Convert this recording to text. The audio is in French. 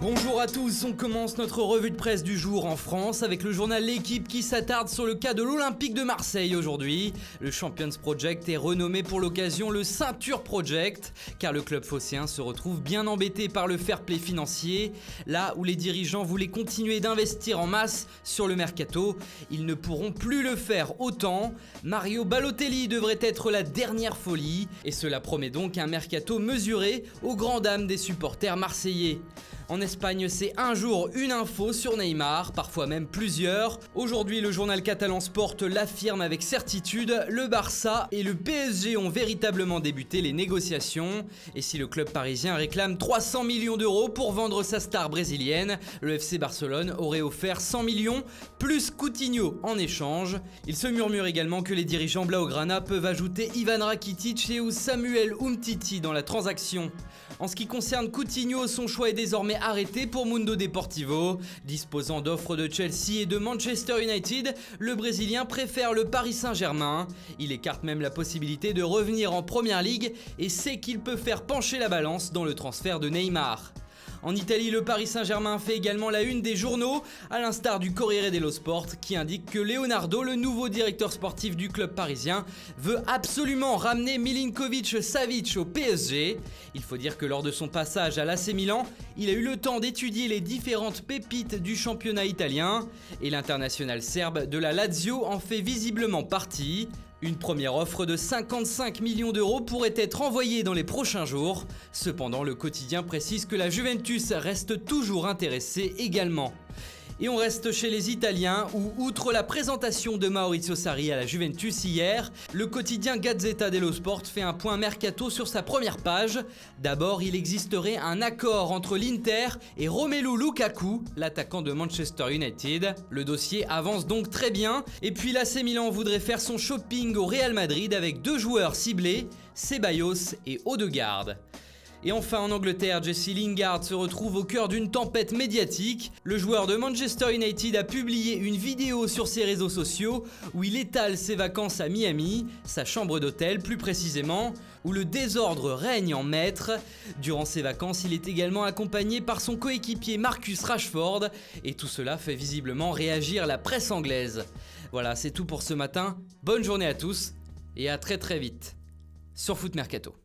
Bonjour à tous, on commence notre revue de presse du jour en France avec le journal L'Équipe qui s'attarde sur le cas de l'Olympique de Marseille aujourd'hui. Le Champions Project est renommé pour l'occasion le Ceinture Project car le club phocéen se retrouve bien embêté par le fair play financier. Là où les dirigeants voulaient continuer d'investir en masse sur le mercato, ils ne pourront plus le faire autant. Mario Balotelli devrait être la dernière folie et cela promet donc un mercato mesuré aux grandes dames des supporters marseillais. En Espagne, c'est un jour une info sur Neymar, parfois même plusieurs. Aujourd'hui, le journal catalan Sport l'affirme avec certitude, le Barça et le PSG ont véritablement débuté les négociations. Et si le club parisien réclame 300 millions d'euros pour vendre sa star brésilienne, le FC Barcelone aurait offert 100 millions plus Coutinho en échange. Il se murmure également que les dirigeants blaugrana peuvent ajouter Ivan Rakitic et ou Samuel Umtiti dans la transaction. En ce qui concerne Coutinho, son choix est désormais arrêté pour Mundo Deportivo. Disposant d'offres de Chelsea et de Manchester United, le Brésilien préfère le Paris Saint-Germain. Il écarte même la possibilité de revenir en Première Ligue et sait qu'il peut faire pencher la balance dans le transfert de Neymar. En Italie, le Paris Saint-Germain fait également la une des journaux, à l'instar du Corriere dello Sport qui indique que Leonardo, le nouveau directeur sportif du club parisien, veut absolument ramener Milinkovic-Savic au PSG. Il faut dire que lors de son passage à l'AC Milan, il a eu le temps d'étudier les différentes pépites du championnat italien et l'international serbe de la Lazio en fait visiblement partie. Une première offre de 55 millions d'euros pourrait être envoyée dans les prochains jours. Cependant, le quotidien précise que la Juventus reste toujours intéressée également. Et on reste chez les Italiens où, outre la présentation de Maurizio Sarri à la Juventus hier, le quotidien Gazzetta dello Sport fait un point mercato sur sa première page. D'abord, il existerait un accord entre l'Inter et Romelu Lukaku, l'attaquant de Manchester United. Le dossier avance donc très bien. Et puis l'AC Milan voudrait faire son shopping au Real Madrid avec deux joueurs ciblés, Ceballos et Odegaard. Et enfin en Angleterre, Jesse Lingard se retrouve au cœur d'une tempête médiatique. Le joueur de Manchester United a publié une vidéo sur ses réseaux sociaux où il étale ses vacances à Miami, sa chambre d'hôtel plus précisément, où le désordre règne en maître. Durant ses vacances, il est également accompagné par son coéquipier Marcus Rashford et tout cela fait visiblement réagir la presse anglaise. Voilà, c'est tout pour ce matin. Bonne journée à tous et à très vite sur Foot Mercato.